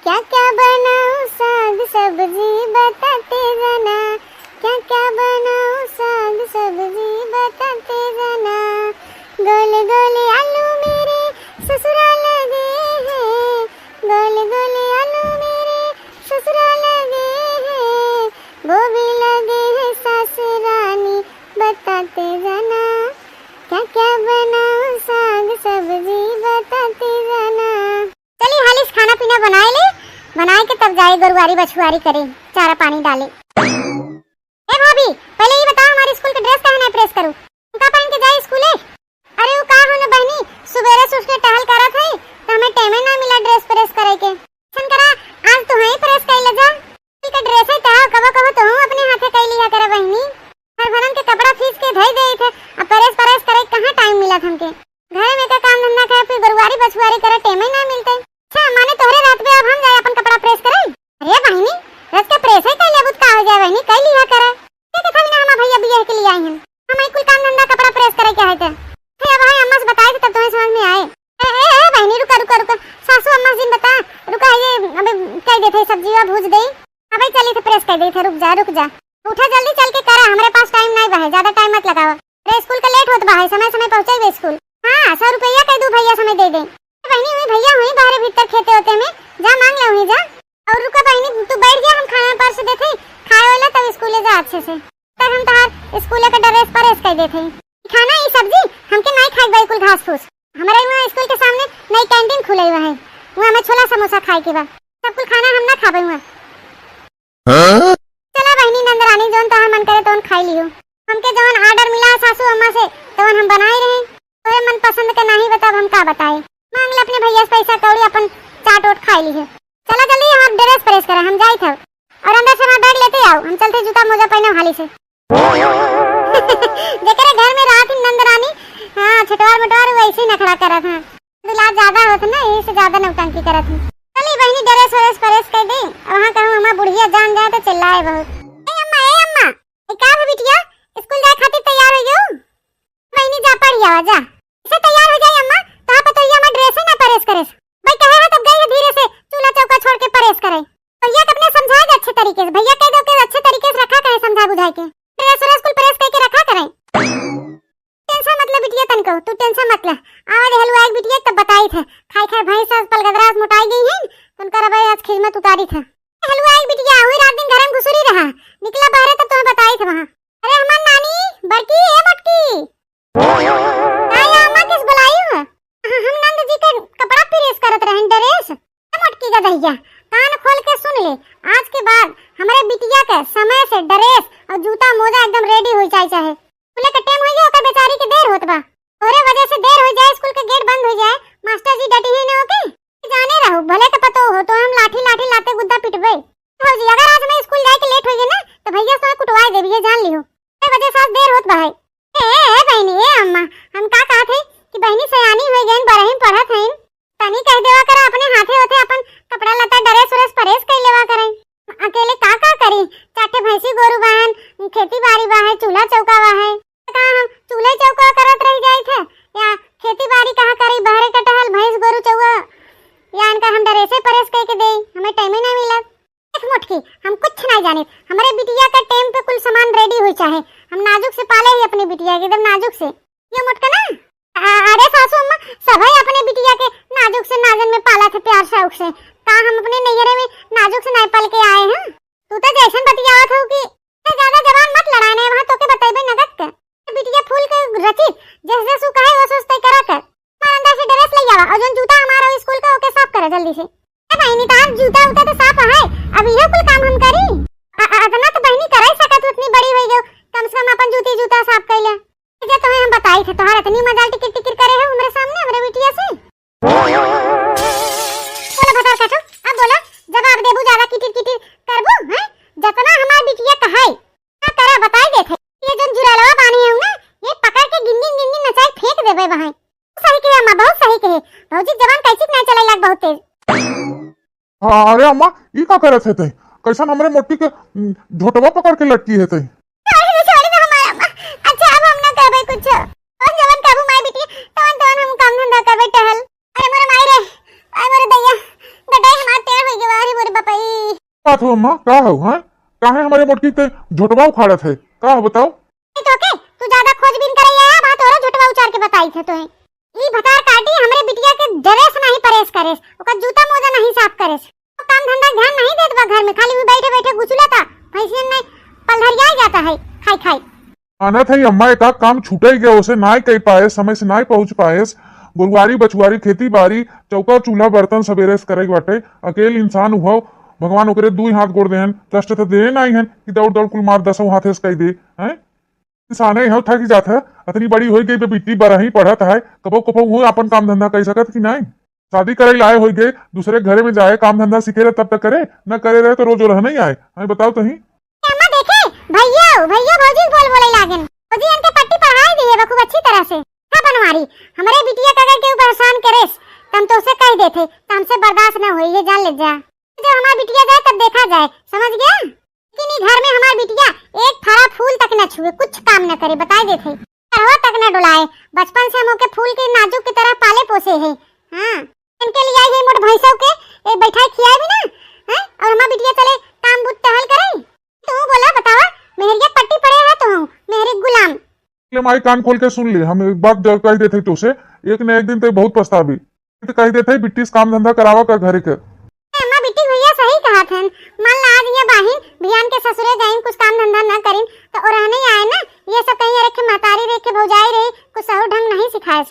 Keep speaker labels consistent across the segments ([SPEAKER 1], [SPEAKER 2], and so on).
[SPEAKER 1] क्या क्या बनाऊं साग सब्जी बताते जना, क्या क्या बनाऊं साग सब्जी बताते जना। गोले गोले आलू मेरे ससुरा लगे हैं, गोले गोले आलू मेरे ससुरा लगे हैं, वो भी लगे हैं सासुरानी बताते जना। क्या क्या बनाऊं साग सब्जी बताते जना। चलिए हालिस खाना पीना बनाए ले, बनाए के तब जाए गोरुवारी बछुआरी करे, चारा पानी डाले। ए भाभी पहले ये बताओ हमारे स्कूल के ड्रेस कहाँ प्रेस करूं, का पहन के जाए स्कूले। अरे वो का होने बहनी सुबेरे से उठ के टहल करत है तो हमें टाइम ना मिला ड्रेस प्रेस करे के। सन करा आज तो है प्रेस कर ले जा, ठीक है ड्रेस है ता कबो कबो तो हूं अपने हाथे कर लिया करे बहनी। हर भरन के कपड़ा खींच के धई दे थे, अब प्रेस करे कहां टाइम मिला हमके। घर में का काम धंधा करे फिर गोरुवारी बछुआरी करे टाइम ही ना मिलते। अच्छा माने तोहरे रात में अब हम जाए अपन कपड़ा प्रेस करे। अरे बहनी रात का प्रेस है कर ले बुत का हो जाए बहनी कर लिया करे। के था ना हम भैया बियाह के लिए आए हैं, हम कुल काम धंधा कपड़ा प्रेस करे क्या है। फिर अब भाई अम्मा से बताए थे तब तुम्हें समझ में आए। ए बहनी रुका रुका रुका, सासू अम्मा जी बता रुका, ये अबे कह देते सब्जी वा भूज दे। हां भाई चली थे प्रेस कर दे थे, रुक जा उठा जल्दी चल के करा, हमारे पास टाइम नहीं बा है, ज्यादा टाइम मत लगाओ। अरे स्कूल का लेट होत बा है, समय समय पहुंचे स्कूल। हां 100 रुपया कह दू भैया समय दे दे। बहनी हुई भैया हुई बाहर भीतर खेते होते में जा मांग ले हुई जा। और रुका बहनी तू बैठ जा, हम खाना पर से देते खाए वाला तब स्कूले जा अच्छे से, तब हम तार स्कूले का ड्रेस प्रेस कर देते खाना ये सब्जी हमके नहीं खाई बिल्कुल घास फूस। हमारे वहाँ स्कूल के सामने नई कैंटीन खुले हुआ है, वहाँ हमें छोला समोसा खाए के बाद सब कुछ खाना हम ना खाबे हुआ। चला बहनी नंदरानी जोन तो मन करे तो खाई लियो, हमके जोन ऑर्डर मिला सासू अम्मा से तो हम बनाए रहे, तोरे मन पसंद के नहीं बताब हम का बताए। मांग ले अपने भैया से पैसा कौड़ी अपन चाट ओट खाई ली है। चला जल्दी हम ड्रेस प्रेस करे, हम जाई थे और अंदर से हमारा बैग लेते आओ, हम चलते जूता मोजा पहने हाली से। जेकरे घर में रात ही नंदरानी हां छटवार मटवार वैसे ही नखरा करत हां, दुला ज्यादा होत ना यही से ज्यादा नौटंकी करत है। चली बहनी ड्रेस व्रेस प्रेस कर दे, वहां कहूं हमारा बुढ़िया जान जाए तो चिल्लाए बहुत। ए अम्मा ए का है बिटिया स्कूल जाए खातिर तैयार हो गयो। बहनी जा पड़ी आवा जा, इसे तैयार हो जाए अम्मा, तो आप तो ये हमारा ड्रेस है ना प्रेस करे भाई कहे है तब गई धीरे से चूल्हा चौका छोड़ के प्रेस करे। भैया को अपने समझाए अच्छे तरीके से, भैया कह दो के अच्छे तरीके से रखा करे, समझा बुझाए के ड्रेस व्रेस कुल प्रेस करके रखा करे। टेंशन मतलब बिटिया तनको तू टेंशन मत ले, आवा दे हलवा एक बिटिया तब बताई थे खाई खाई भैंस पलगदरास मोटाई गई है तनका रबे आज खिदमत उतारी था। हलवा एक बिटिया हुई रात दिन घर में घुसुरी रहा, निकला बाहर तब तुम्हें बताई थे वहां। अरे हमार नानी बड़की है मटकी आया अम्मा किस बुलाई हो, हम नंद जी के कपड़ा प्रेस करत रहे ड्रेस। मटकी का दहिया कान खोल के सुन ले, आज के बाद हमारे बिटिया के समय से ड्रेस और जूता मोजा एकदम रेडी हो जाए, चाहे स्कूल का टाइम हो गया ओकर बेचारी के देर होत बा, तोरे वजह से देर हो जाए स्कूल के गेट बंद हो जाए, मास्टर जी डटी है ना ओके जाने रहो भले के पतो हो तो हम लाठी लाठी लाते गुद्दा पिटबे। हो जी अगर आज मैं स्कूल जाए के लेट हो गए ना तो भैया से कुटवाए देबी, ये जान लियो ए वजह से आज देर होत बा है। ए बहनी ए अम्मा हम का कहत है कि बहनी सयानी हो गईन बरहिन पढ़त है, तनी कह देवा कर अपने हाथे होते अपन कपड़ा लता ड्रेस व्रेस प्रेस कर लेवा करे। अकेले का करी चाटे भैंसी गोरु बहन खेती बाड़ी बा है, चूल्हा चौका बा है, कहां हम चूल्हे चौका करत रह जाई थे या खेती बाड़ी कहां करी बहरे कटहल भैंस गोरु चौवा या इनका हम ड्रेसे प्रेस करके दे, हमें टाइम ही नहीं मिला। एक मुट्ठी हम कुछ नहीं जाने, हमारे बिटिया का टाइम पे कुल सामान रेडी हो चाहे, हम नाजुक से पाले ही अपनी बिटिया के एकदम नाजुक से। ये मुटका ना अरे सासू अम्मा सभी अपने बिटिया के नाजुक से नाजन में पाला थे प्यार शौक से, का हम अपने नैहरे में नाजुक से नहीं पल के आए हैं। तू तो जैसन बतियावत हो कि ज्यादा जबान मत लड़ाने, वहां तो के बतेबे नगद के बिटिया फूल के रचित जैसे सु कहे वो सोचते करा कर। मार अंदर से ड्रेस ले आवा और जन जूता हमारा स्कूल का ओके साफ करे जल्दी से। ए बहनी तार जूता उता तो साफ है, अब ये कुल काम हम करी अतना तो बहनी कर ही सकत, उतनी बड़ी हो गयो कम से कम अपन जूती जूता साफ कर ले। जे तुम्हें हम बताई थे तोहरा इतनी मजाल टिकट टिकट करे है हमरे सामने हमरे बिटिया से। बोलो बता काटो अब बोलो जवाब देबू ज्यादा किटिर किटिर करबू हैं, जितना हमार बिटिया कहाई ना करे बताई देथे। ये जन जुरालवा बानी है ना ये पकड़ के गिन गिन नचाई फेंक देबे वहां। सही कहे अम्मा बहुत सही कहे, भौजी जवान कैसे नहीं चले लाग बहुत तेज।
[SPEAKER 2] अरे अम्मा ई का करत है कैसन हमरे मोटी के झोटवा पकड़ के लटकी है।
[SPEAKER 1] अच्छा अब हम ना करबे कुछ और जवान काबू माई बिटिया तवन तवन हम काम धंधा करबे टहल। अरे मोरे माई रे अरे मोरे दैया गटाई हमार तेल हो गवा
[SPEAKER 2] बात हो अम्मा, का हो? हाँ, काहे हमारे मोटकी के झोटवा उखाड़त है? का हो बताओ?
[SPEAKER 1] तो के तू ज्यादा खोजबीन करैया है, बात और झुटवा उचार के बताई थे तोहे। ई भतार काटी हमरे बिटिया के ड्रेस नहीं परेस करेस, ओका जूता मोजा नहीं साफ करेस, तो काम धंधा ध्यान नहीं देत बा घर में, खाली वो बैठे बैठे गुचुलाता भैंसियन में पलहरिया जाता है खाई खाई।
[SPEAKER 2] आना था अम्मा, एक आध काम छूटे ही गया, उसे ना कह पाए, समय से ना पहुंच पाए। गुरुवारी बछुआरी खेती बाड़ी चौका चूल्हा बर्तन सवेरे से करे बाटे। अकेले इंसान हुआ, भगवान ओकरे दू हाथ गोड़ देहन, कष्ट तो दे नहीं हन कि दौड़ दौड़ कुल मार 10 हाथे से कह दे हैं। किसाने यहाँ थक जात है, इतनी बड़ी हो गई बेटी बड़ा ही पढ़त है, कबो कबो वो अपन काम धंधा कर सकत कि नहीं? शादी करे लाए हो गए, दूसरे घरे में जाए काम धंधा सीखे रहे तब तक करे, न करे रहे तो रोज रह नहीं आए। हमें बताओ तो ही
[SPEAKER 1] अम्मा देखे भैया भैया भौजी बोल बोले लागन, भौजी इनके पट्टी पढ़ाई दी है खूब अच्छी तरह से। का बनवारी हमारे बिटिया का अगर केहू परेशान करेस तम तो उसे कह देते, तो हमसे बर्दाश्त न होई, ये जान ले जा। जब हमारी बिटिया जाए तब देखा जाए, समझ गया? लेकिन घर में हमारी बिटिया एक फरा फूल तक न छुए, कुछ काम न करे, बता देते, करवा तक न डुलाए। बचपन से हम ओके फूल के नाजुक की तरह पाले पोसे है। हाँ, इनके लिए आई है मोट भैंसों के एक बैठा खियाए भी ना, हैं? और हमारी बिटिया चले काम बुत टहल करे। तू बोला बतावा, मेहरिया पट्टी पड़े है तो हूँ मेहरी गुलाम।
[SPEAKER 2] माई कान खोल के सुन ले, हम एक बात कह देते तो उसे एक न एक दिन तो बहुत पछतावी, तो कह देते बिट्टी से काम धंधा करावा कर घरे के।
[SPEAKER 1] अम्मा बिट्टी भैया सही कहा था, मान ला आज ये बाहिन बियान के ससुरे गईं, कुछ काम धंधा न करीन तो और रहने आए ना, ये सब कहीं रखे महतारी रख के भौजाई रही, कुछ सहु ढंग नहीं सिखाए।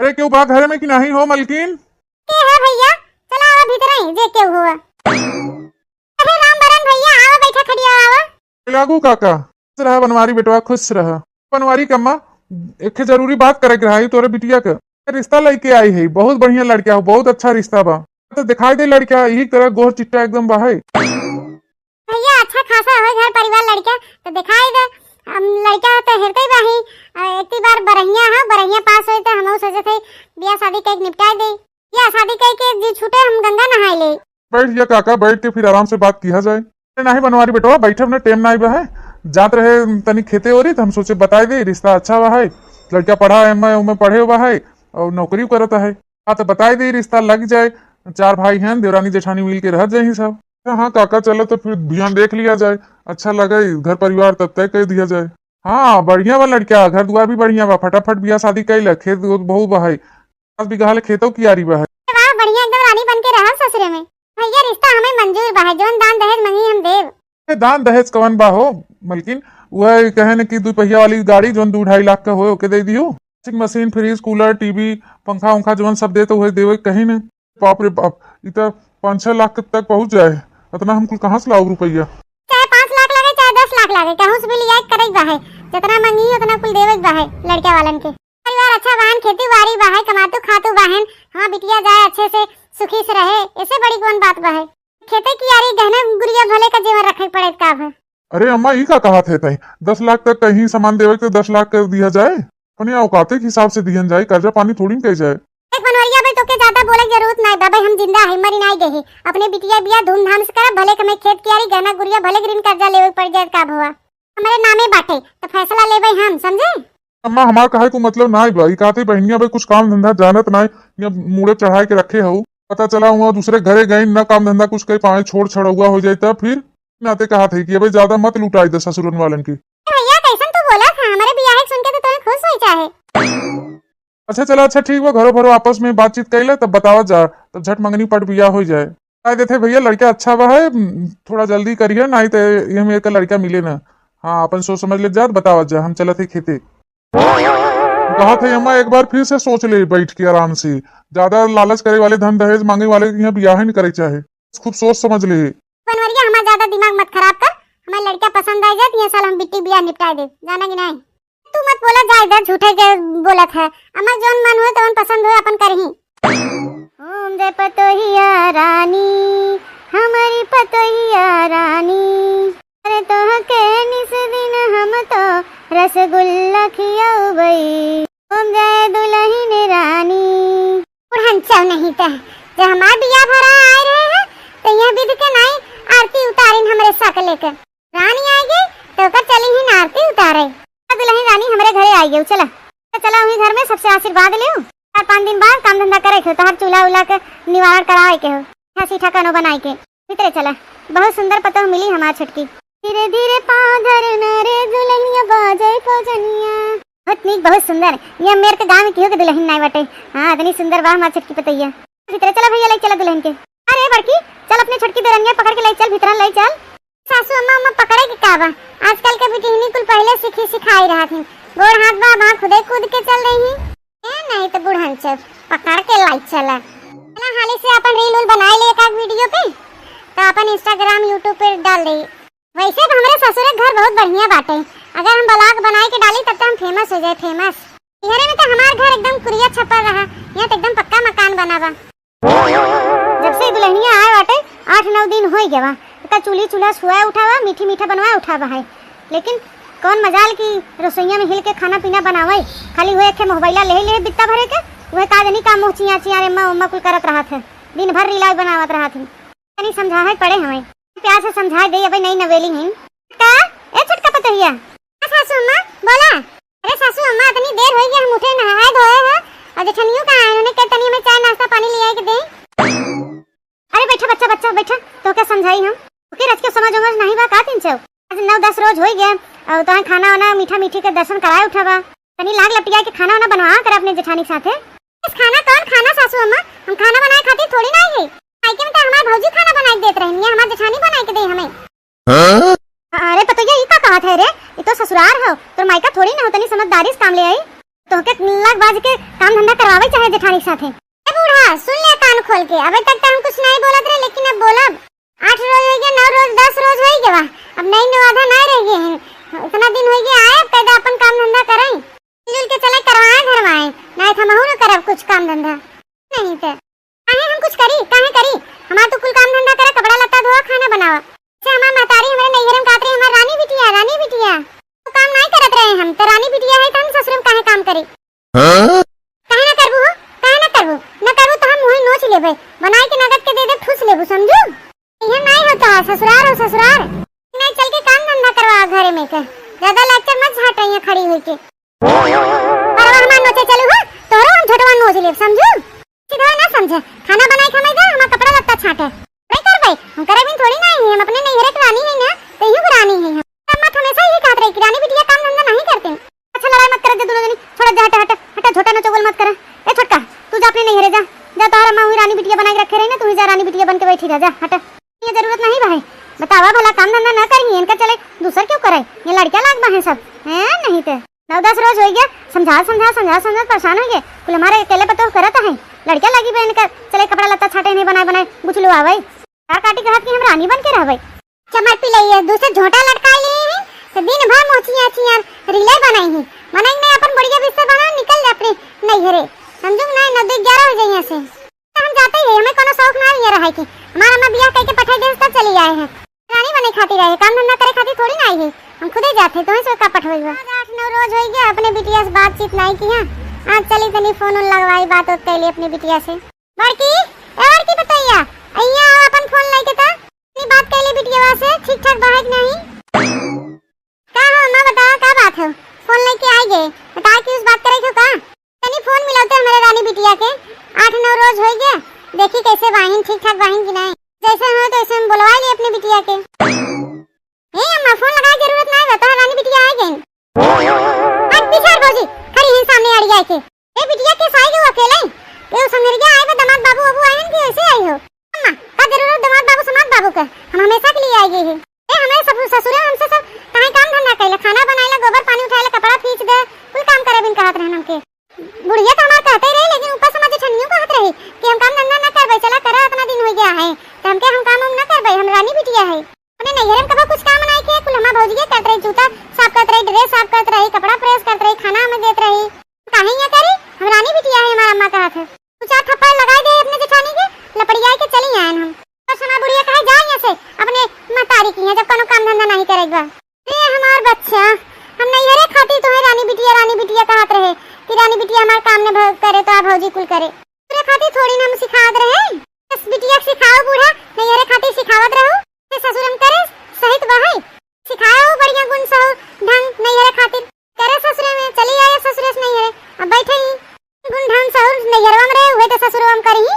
[SPEAKER 2] अरे क्यों बात घरे में कि नहीं हो मलकिन?
[SPEAKER 1] के है भैया, चला आवा भीतर ही जे के हुआ। अरे राम बरन भैया आवा, बैठा खड़िया आवा।
[SPEAKER 2] लागू काका खुश रहा बनवारी बेटवा, खुश रहा। बनवारी कम्मा एक जरूरी बात करे के रही, तोरे बिटिया के रिश्ता लेके आई है, बहुत बढ़िया लड़का हो, बहुत अच्छा रिश्ता बा, तो दिखाई दे लड़का यही तरह गोर चिट्टा एकदम बा है।
[SPEAKER 1] भैया अच्छा खासा हो घर परिवार लड़का तो दिखाई दे, हम लड़का तो हेरते बाही। एक बार बरहिया है, बरहिया पास होई तो हम सोचे थे बियाह शादी के निपटा दे, या शादी के जी छूटे हम गंगा नहाए ले।
[SPEAKER 2] बैठ जा काका, बैठ के फिर आराम से बात किया जाए। नहीं बनवारी बेटवा, बैठे अपने टेम नहीं बा है, जात रहे तनी खेते हो रही तो हम सोचे बताए दे, रिश्ता अच्छा बा है, लड़का पढ़ा है पढ़े हुआ है और नौकरी करता है। हाँ तो बताए दे, रिश्ता लग जाए, 4 भाई हैं, देवरानी जेठानी मिल के रह जाए सब। हाँ काका चलो तो फिर बियान देख लिया जाए, अच्छा लगे घर परिवार तब तय कर दिया जाए। हाँ बढ़िया बा लड़का, घर दुआर भी बढ़िया बा, फटाफट बियाह शादी कैल, खेत बहुत बा है, 10 बीघा खेतों की यारी बा है।
[SPEAKER 1] वाह बढ़िया, एकदम रानी बन के रहा ससुरे में। भैया रिश्ता हमें मंजूर बा है, जोन दान दहेज मंगी हम देव।
[SPEAKER 2] दान दहेज कवन बा हो मलकिन, वह कहे न कि 2 पहिया वाली गाड़ी जोन 2-2.5 लाख का हो के दे दियो, washing machine fridge cooler TV पंखा उंखा जोन सब दे तो वही देवे कहीं न। बाप रे बाप, इतना 5-6 लाख तक पहुंच जाए, इतना हम कुल कहाँ से लाओ रुपया?
[SPEAKER 1] चाहे 5 लाख लगे चाहे 10 लाख लगे, कहूँ से भी लिया करे बा है, जितना मंगी उतना कुल देवे बा है लड़का वालन के। परिवार अच्छा बहन, खेती बाड़ी बा है, कमातू खातू बहन, हाँ बिटिया जाए अच्छे से सुखी से रहे, ऐसे बड़ी कौन बात बा है। खेते की यारी गहने गुड़िया भले का जीवन रखे पड़े का है।
[SPEAKER 2] अरे अम्मा ई का कहा थे तई 10 लाख तक कहीं सामान देवे तो 10 लाख कर दिया जाए, अपने औकाते के हिसाब से दिया जाए, कर्जा पानी थोड़ी कह जाए।
[SPEAKER 1] एक बनवरिया भाई तो के ज्यादा बोले की जरूरत नहीं बाबा, हम जिंदा है मरी नहीं गए, अपने बिटिया बिया धूमधाम से करब, भले कमे खेत की यारी गहना गुड़िया भले ग्रीन कर्जा लेवे पड़ जाए का हुआ, हमारे नामे बाटे तो फैसला लेवे हम, समझे?
[SPEAKER 2] अम्मा हमार कहे को मतलब ना भाई, कहते बहनिया भाई कुछ काम धंधा जानत ना, या मुड़े चढ़ाए के रखे हो, पता चला हुआ दूसरे घरे गए न काम धंधा कुछ कहीं पाए छोड़ छड़ुआ हो जाता, फिर नाते कहा थे कि भाई ज्यादा मत लुटाई दे ससुरन वालन की।
[SPEAKER 1] भैया कैसन तू बोला था, हमारे बियाह सुन के तो तुम्हें खुश हो चाहे।
[SPEAKER 2] अच्छा चला, अच्छा ठीक बा, घरों भरो आपस में बातचीत कर ले तब बतावा जा, तब झट मंगनी पट बिया हो जाए। कह देते भैया लड़का अच्छा बा है, थोड़ा जल्दी करिए, नहीं तो ये मेरे का लड़का मिले ना। हाँ अपन सोच समझ ले जा, बतावा जा, हम चला थे खेते। कहा थे अम्मा एक बार फिर से सोच ले बैठ के आराम से, ज्यादा लालच करे वाले धन दहेज मांगे वाले यहाँ बियाह ही नहीं करे चाहे, खूब सोच समझ ले।
[SPEAKER 1] बनवरिया हमारा ज्यादा दिमाग मत खराब कर, हमारे लड़का पसंद आ जाए ये साल हम बिट्टी बियाह निपटा दे, जाना कि नहीं? तू मत बोला जा, इधर झूठे के बोलत है, हमार जोन मन हो तो पसंद हो अपन करही। ओम जय पतोहिया रानी, हमारी पतोहिया रानी, अरे तो के निस दिन हम तो रसगुल्ला खियाउबई। ओम जय दुल्हन रानी, उड़हन चल नहीं तो जब हमार बियाह भरा आए रहे हैं तो यह विध के नहीं आरती उतारिन हमरे साक लेकर, रानी आई गई तो कर चली ही ना आरती उतारे। दुल्हन रानी हमारे घरे आई गई, चला चला वही घर में सबसे आशीर्वाद ले, 4-5 दिन बाद काम धंधा करे के तो हर चूल्हा उला के निवारण कराए के हो, हंसी ठकानो बनाए के। भीतरे चला, बहुत सुंदर पतो मिली हमार छुटकी। धीरे धीरे पाँव धरना रे दुल्हनिया बाजे पजनिया। बहुत नीक, बहुत सुंदर। ये मेरे के गाँव में किहो के दुल्हन नहीं बटे। हाँ इतनी सुंदर वाह हमार छुटकी पतैया। भीतरे चला भैया, ले चला दुल्हन के। अरे बड़की चल, अपने छुटकी दुल्हनिया पकड़ के ले चल, भीतर ले चल। सासू अम्मा पकड़े के काबा, आजकल के बिटिहनी कुल पहले सिखाई रहा थी। गोड़ हाथ बा वहाँ खुदे कूद के चल रही नहीं तो बुढ़न चल पकड़ के लाई चला। हाली से अपन रील बनाई ले एक वीडियो पे, तो अपन इंस्टाग्राम यूट्यूब पे डाल दे। वैसे तो हमारे ससुर घर बहुत बढ़िया बाटे, अगर हम ब्लॉग बनाई के डाली तब तो हम फेमस हो जाए, फेमस। इधर में तो हमारा घर एकदम कुरिया छपा रहा, यहाँ तो एकदम पक्का मकान बना बा। जब से दुल्हनिया आए बाटे 8-9 दिन हो गया, तो चूल्ही चूल्हा सुआ उठावा, मीठी मीठा बनवा उठावा है। लेकिन कौन मजाल की रसोईया में हिल के खाना पीना बनावे, खाली हुए के मोबाइला ले बित्ता भरे के वह काजनी का मुँह चिया चिया रे अम्मा कुल करत रहा थे, दिन भर रीला बनावत रहा थी। नहीं समझा है पड़े हमें, प्यार से समझा दे। अबे नई नवेली हैं का ए छुटका पतैया। सासू अम्मा बोला, अरे सासू अम्मा इतनी देर हो गई, हम उठे नहाए धोए हैं और जेठनियों का आए, उन्होंने कहा तनी में चाय नाश्ता पानी ले आए के दे। अरे बैठा बच्चा बैठा, तो क्या समझाई हम ओके रच के समझ नहीं बा का तीन चौ। आज 9-10 रोज हो गया और तो खाना वाना मीठा मीठी के दर्शन कराए उठावा, तनी लाग लपटिया के खाना वाना बनवा कर अपने जेठानी के साथे। इस खाना कौन खाना सासू अम्मा, हम खाना बनाए खातिर थोड़ी ना है, आइके में तो हमार भौजी खाना बनाई देत रही है, हमार जेठानी बनाई के दे हमें। अरे पतैया ये का कहा थे रे, ये तो ससुराल हो, तो मायका थोड़ी ना हो, तनी समझदारी से काम ले आई, तो के लाग बाज के काम धंधा करवावे चाहे जेठानी के साथे। ए बूढ़ा सुन ले कान खोल के, अबे तक तो हम कुछ नहीं बोलत रहे, लेकिन अब बोलब। 8 रोज हो गया, 9 रोज 10 रोज हो गया, अब नहीं आधा नहीं रह गए हैं, इतना दिन हो गया आए कैदा अपन काम धंधा करें, मिलजुल के चले करवाए घरवाए, नहीं तो हमहू न करब कुछ काम धंधा। नहीं तो काहे हम कुछ करी, काहे करी, हमार तो कुल काम धंधा करे, कपड़ा लत्ता धोआ खाना बनावा। से हमार महतारी हमारे नैहरम कातरी, हमार रानी बिटिया तो काम नहीं करत रहे हम, तो रानी बिटिया है तो हम ससुरम काहे काम करी। काहे ना करबू हो, काहे ना करबू, न करबू तो हम मुंह नोच लेबे, बनाई के नगद के दे दे ठूस लेबू, समझू। यह नहीं होता है, ससुराल हो ससुराल, नहीं चल के काम धंधा करवा घरे में के, ज्यादा लेक्चर मत झाटाइया खड़ी हुई के। पर हमार नोचे चलू हो, तोरो हम झटवा नोच लेब, समझू। सीधा ना समझे, खाना बनाई खमाई दे, हमार कपड़ा लत्ता छाटे नहीं करबे, हम करबिन थोड़ी नहीं है, हम अपने नैहरे की रानी है ना, तो यूं रानी है हम। मत हमेशा ही कहत रही कि रानी बिटिया काम धंधा नहीं करते। अच्छा लड़ाई मत कर दे दोनों जनी, थोड़ा जा हटा झोटा न चोगल मत कर। ए छोटका तू जा अपने नैहरे जा, तारा माँ हुई रानी बिटिया बना के रखे रही ना, तू ही जा रानी बिटिया बन के बैठी रह जा, हटा। ये जरूरत नहीं भाई, बतावा भला काम धंधा न करी, इनका चले दूसर क्यों करे, ये लड़कियां लाग बा है सब हैं, नहीं तो 9-10 रोज हो गया, समझा परेशान हो गए, कुल हमारे अकेले पतो करता है, लड़कियां लगी बहन का चले कपड़ा लत्ता छाटे नहीं बनाए गुछलू आवे, कार काटी कहत कि हम रानी बन के रहबै। चमट पी लई दूसरे झोटा लटकाई लिए हैं, तो दिन भर मोचिया रीले बनाई है, मनाई नहीं अपन बढ़िया बिस्तर बना निकल ले अपने नैहरे, समझू नहीं 9-11 हो जाए यहाँ से, तो हम जाते ही, हमें कोनो शौक ना ये रहा कि हमारा अम्मा बियाह करके पठाई दे तब चली आए हैं, रानी बने खाती रहे, काम धंधा करे खाती थोड़ी ना आई है, हम खुदे जाते तो से का पठोई हुआ। 8-9 रोज हो गया अपने बिटिया से बातचीत नहीं किया, आज चली तनी फोन लगवाई, बात होत कैली अपनी बिटिया से। बड़की बताइया अइया अपन फोन लेके ता इतनी बात कैली बिटिया से, ठीक ठाक बात नहीं का हो अम्मा, बताओ का बात है, फोन लेके आई गए, बता कि उस बात करे क्यों का, तनी फोन मिलाते हमारे रानी बिटिया के, 8-9 रोज हो गया, देखी कैसे वाहिन ठीक ठाक वाहिन की नहीं, जैसे हो तो ऐसे हम बुलवा लिए अपनी बिटिया के। ए अम्मा फोन लगाए जरूरत नहीं है, तो रानी बिटिया आ गई, आज बिचार भौजी खड़ी है सामने अड़ गए के, ए बिटिया के साई गयो अकेले, ए संगरिया आए बा दामाद बाबू आए हैं कि ऐसे आई हो, अम्मा का जरूरत दामाद बाबू समाज बाबू का, हम हमेशा के लिए आई गई है, ए हमारे सब ससुर हमसे सब काहे काम धंधा कैला, खाना बनाइला, गोबर पानी उठाइला, कपड़ा खींच दे, कुल काम करे बिन कहत रहन हमके, बुढ़िया तो हमार कहते रही, लेकिन ऊपर समझ ठन्नियों कहत रही कि हम काम धंधा न करबे, चला करा इतना दिन हो गया है, तो हमके हम काम न करबे, हम रानी बिटिया है, अपने नैहरे में कबो कुछ काम नहीं किया, कुल हमार भौजी के करत रही, जूता साफ करत रही, ड्रेस साफ करत रही, कपड़ा प्रेस करत रही, खाना हमें देत रही, काहे ये करी, हम रानी बिटिया है, हमार अम्मा कहत है, तू 4 थप्पड़ लगाई दे अपने जेठानी के, लपड़िया के चली आए हम, और हमार बुढ़िया कहे जा यहाँ से अपने महतारी की है, जब कोनो काम धंधा नहीं करेगा। ए हमार बच्चा, हम नैहरे खाती तो है रानी बिटिया कहत रहे कि रानी बिटिया हमार काम ने करे तो भौजी कुल करे, पूरे खाती थोड़ी ना हम सिखावत रहे, बस बिटिया सिखाओ बूढ़ा, नैहरे खाती सिखावत रहो, से ससुरम करे सहित बहई, सिखाओ बढ़िया गुण सहो ढंग नैहरे खातिर करे, ससुरे में चली आए ससुरे से नैहरे, अब बैठे ही गुण ढंग सहो नैहरवा में रहे हुए तो ससुरवा में करही,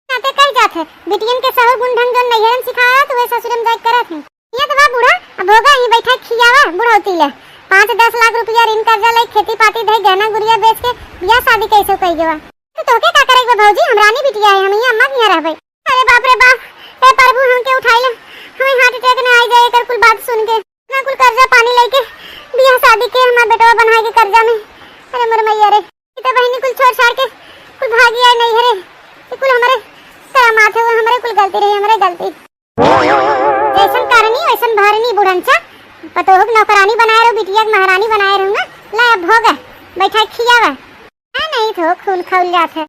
[SPEAKER 1] नाते कह जात है बिटियन के सहो गुण ढंग जो नैहरन सिखाया के ससुर में जाके करत है। ये तो बा बूढ़ा अब होगा ही बैठा खियावा बुढ़ौती ले 5-10 लाख रुपया ऋण कर्जा ले खेती पाती धई गहना गुड़िया बेच के बियाह शादी कैसे कई गवा। तो तोके का करे के भौजी हमरानी बिटिया है हम अम्मा के रहबे। अरे बाप रे बाप हे प्रभु हमके उठाइले हमें हार्ट अटैक न आई जाए कर कुल बात सुन के ना कुल कर्जा पानी लेके बियाह शादी के हमार बेटवा बनाए के कर्जा में। अरे मोर मैया रे ई तो बहनी कुल छोड़ छाड़ के कुल भागी आई नहीं रे कुल हमारे करामात है हमारे कुल गलती रही हमारे गलती जैसन करनी वैसन भरनी बुढ़नचा पतोहक नौकरानी बनाए रहो बिटिया के महारानी बनाए रहूंगा ला अब होगा बैठा खियावा नहीं तो खून खौल जात है।